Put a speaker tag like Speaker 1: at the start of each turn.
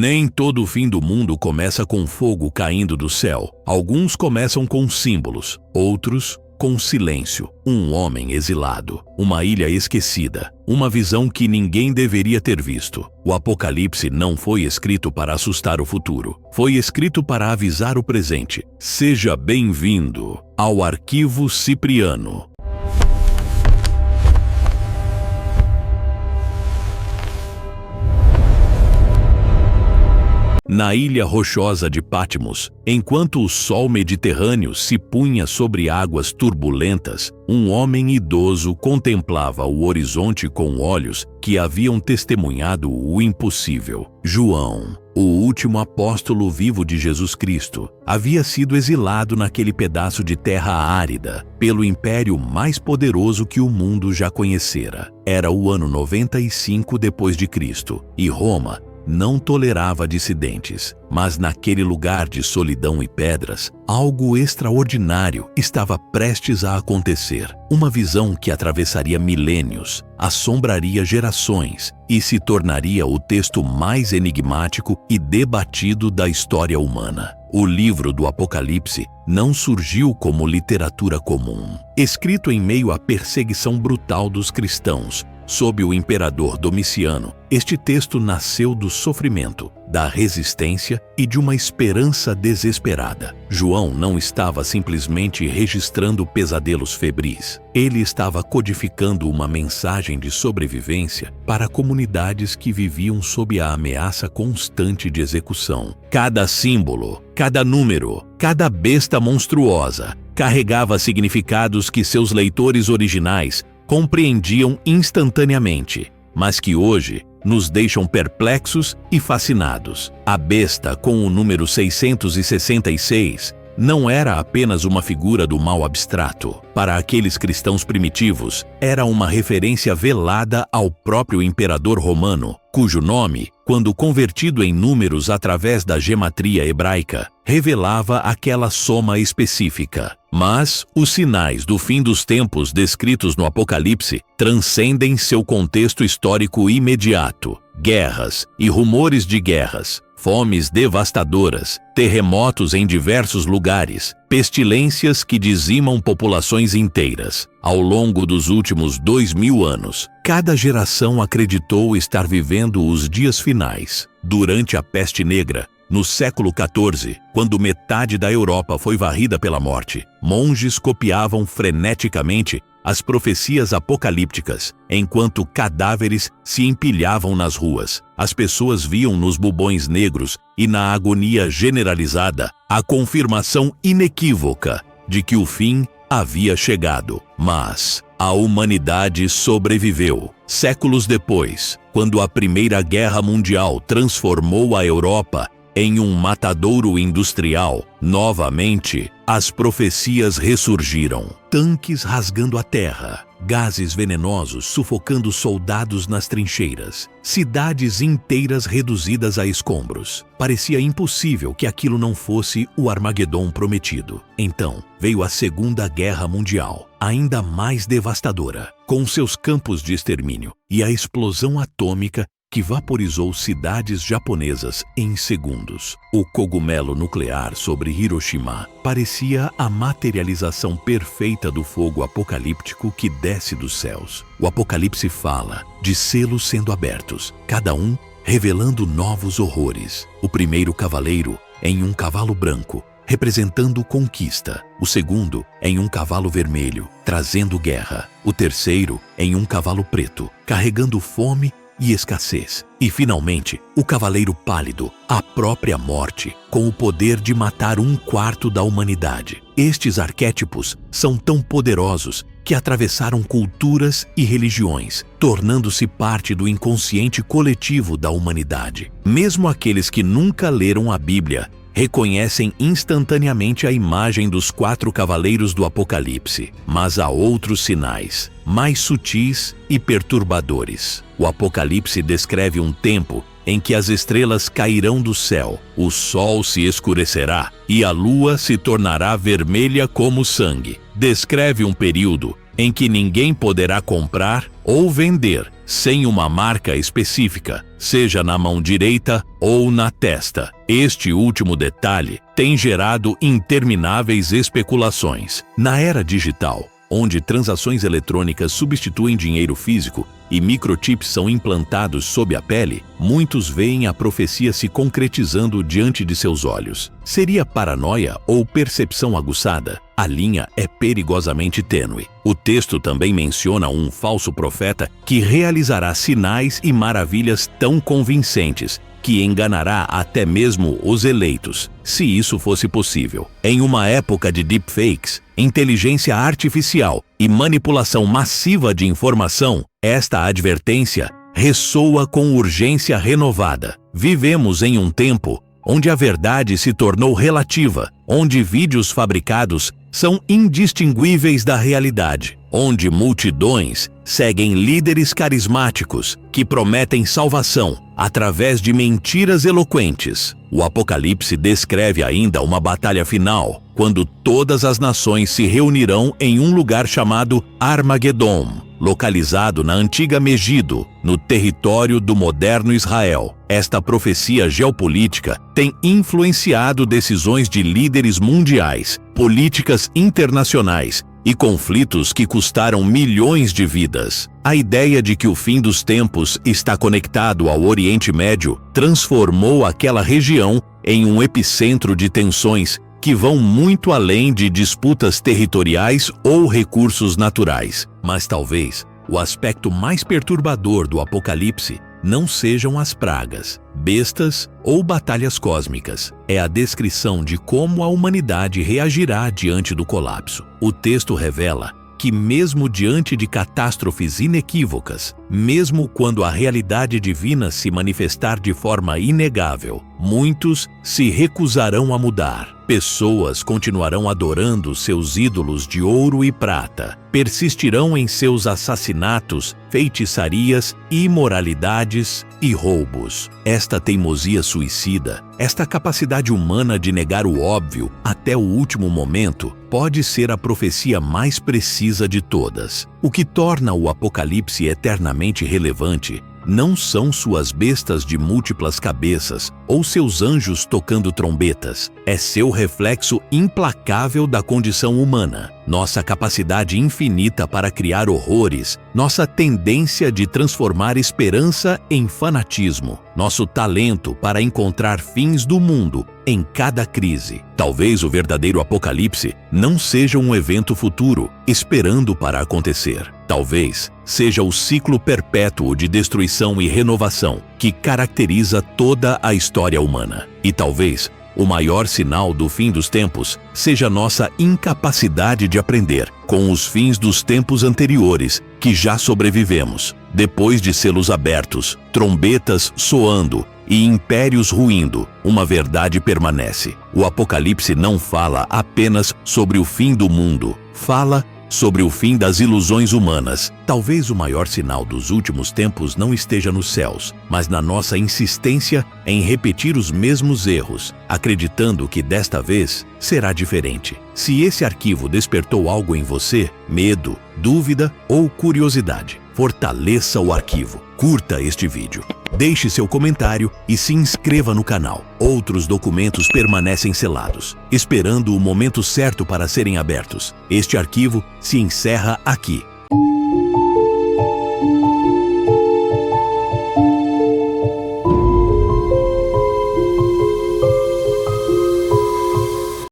Speaker 1: Nem todo o fim do mundo começa com fogo caindo do céu. Alguns começam com símbolos, outros com silêncio. Um homem exilado, uma ilha esquecida, uma visão que ninguém deveria ter visto. O Apocalipse não foi escrito para assustar o futuro. Foi escrito para avisar o presente. Seja bem-vindo ao Arquivo Cipriano. Na ilha rochosa de Patmos, enquanto o sol mediterrâneo se punha sobre águas turbulentas, um homem idoso contemplava o horizonte com olhos que haviam testemunhado o impossível. João, o último apóstolo vivo de Jesus Cristo, havia sido exilado naquele pedaço de terra árida pelo império mais poderoso que o mundo já conhecera. Era o ano 95 depois de Cristo, e Roma não tolerava dissidentes. Mas naquele lugar de solidão e pedras, algo extraordinário estava prestes a acontecer. Uma visão que atravessaria milênios, assombraria gerações e se tornaria o texto mais enigmático e debatido da história humana. O livro do Apocalipse não surgiu como literatura comum. Escrito em meio à perseguição brutal dos cristãos sob o imperador Domiciano, este texto nasceu do sofrimento, da resistência e de uma esperança desesperada. João não estava simplesmente registrando pesadelos febris. Ele estava codificando uma mensagem de sobrevivência para comunidades que viviam sob a ameaça constante de execução. Cada símbolo, cada número, cada besta monstruosa carregava significados que seus leitores originais compreendiam instantaneamente, mas que hoje nos deixam perplexos e fascinados. A besta com o número 666 não era apenas uma figura do mal abstrato. Para aqueles cristãos primitivos, era uma referência velada ao próprio imperador romano, cujo nome, quando convertido em números através da gematria hebraica, revelava aquela soma específica. Mas os sinais do fim dos tempos descritos no Apocalipse transcendem seu contexto histórico imediato. Guerras e rumores de guerras, fomes devastadoras, terremotos em diversos lugares, pestilências que dizimam populações inteiras. Ao longo dos últimos 2000 anos, cada geração acreditou estar vivendo os dias finais. Durante a Peste Negra, no século XIV, quando metade da Europa foi varrida pela morte, monges copiavam freneticamente as profecias apocalípticas, enquanto cadáveres se empilhavam nas ruas. As pessoas viam nos bubões negros e na agonia generalizada a confirmação inequívoca de que o fim havia chegado. Mas a humanidade sobreviveu. Séculos depois, quando a Primeira Guerra Mundial transformou a Europa em um matadouro industrial, novamente, as profecias ressurgiram. Tanques rasgando a terra, gases venenosos sufocando soldados nas trincheiras, cidades inteiras reduzidas a escombros. Parecia impossível que aquilo não fosse o Armagedon prometido. Então, veio a Segunda Guerra Mundial, ainda mais devastadora, com seus campos de extermínio e a explosão atômica que vaporizou cidades japonesas em segundos. O cogumelo nuclear sobre Hiroshima parecia a materialização perfeita do fogo apocalíptico que desce dos céus. O Apocalipse fala de selos sendo abertos, cada um revelando novos horrores. O primeiro cavaleiro em um cavalo branco, representando conquista. O segundo em um cavalo vermelho, trazendo guerra. O terceiro em um cavalo preto, carregando fome e escassez. E, finalmente, o cavaleiro pálido, a própria morte, com o poder de matar 1/4 da humanidade. Estes arquétipos são tão poderosos que atravessaram culturas e religiões, tornando-se parte do inconsciente coletivo da humanidade. Mesmo aqueles que nunca leram a Bíblia reconhecem instantaneamente a imagem dos 4 cavaleiros do Apocalipse. Mas há outros sinais, mais sutis e perturbadores. O Apocalipse descreve um tempo em que as estrelas cairão do céu, o sol se escurecerá e a lua se tornará vermelha como sangue. Descreve um período em que ninguém poderá comprar ou vender, sem uma marca específica, seja na mão direita ou na testa. Este último detalhe tem gerado intermináveis especulações. Na era digital, onde transações eletrônicas substituem dinheiro físico e microchips são implantados sob a pele, muitos veem a profecia se concretizando diante de seus olhos. Seria paranoia ou percepção aguçada? A linha é perigosamente tênue. O texto também menciona um falso profeta que realizará sinais e maravilhas tão convincentes que enganará até mesmo os eleitos, se isso fosse possível. Em uma época de deepfakes, inteligência artificial e manipulação massiva de informação, esta advertência ressoa com urgência renovada. Vivemos em um tempo onde a verdade se tornou relativa, onde vídeos fabricados são indistinguíveis da realidade, onde multidões seguem líderes carismáticos que prometem salvação através de mentiras eloquentes. O Apocalipse descreve ainda uma batalha final, quando todas as nações se reunirão em um lugar chamado Armagedon, localizado na antiga Megido, no território do moderno Israel. Esta profecia geopolítica tem influenciado decisões de líderes mundiais, políticas internacionais e conflitos que custaram milhões de vidas. A ideia de que o fim dos tempos está conectado ao Oriente Médio transformou aquela região em um epicentro de tensões que vão muito além de disputas territoriais ou recursos naturais. Mas talvez o aspecto mais perturbador do Apocalipse não sejam as pragas, bestas ou batalhas cósmicas. É a descrição de como a humanidade reagirá diante do colapso. O texto revela que mesmo diante de catástrofes inequívocas, mesmo quando a realidade divina se manifestar de forma inegável, muitos se recusarão a mudar. Pessoas continuarão adorando seus ídolos de ouro e prata, persistirão em seus assassinatos, feitiçarias, imoralidades e roubos. Esta teimosia suicida, esta capacidade humana de negar o óbvio até o último momento, pode ser a profecia mais precisa de todas. O que torna o Apocalipse eternamente relevante não são suas bestas de múltiplas cabeças ou seus anjos tocando trombetas. É seu reflexo implacável da condição humana, nossa capacidade infinita para criar horrores, nossa tendência de transformar esperança em fanatismo, nosso talento para encontrar fins do mundo em cada crise. Talvez o verdadeiro Apocalipse não seja um evento futuro, esperando para acontecer. Talvez seja o ciclo perpétuo de destruição e renovação que caracteriza toda a história humana. E talvez o maior sinal do fim dos tempos seja nossa incapacidade de aprender com os fins dos tempos anteriores que já sobrevivemos. Depois de selos abertos, trombetas soando e impérios ruindo, uma verdade permanece. O Apocalipse não fala apenas sobre o fim do mundo, fala sobre o fim das ilusões humanas. Talvez o maior sinal dos últimos tempos não esteja nos céus, mas na nossa insistência em repetir os mesmos erros, acreditando que desta vez será diferente. Se esse arquivo despertou algo em você, medo, dúvida ou curiosidade, fortaleça o arquivo. Curta este vídeo, deixe seu comentário e se inscreva no canal. Outros documentos permanecem selados, esperando o momento certo para serem abertos. Este arquivo se encerra aqui.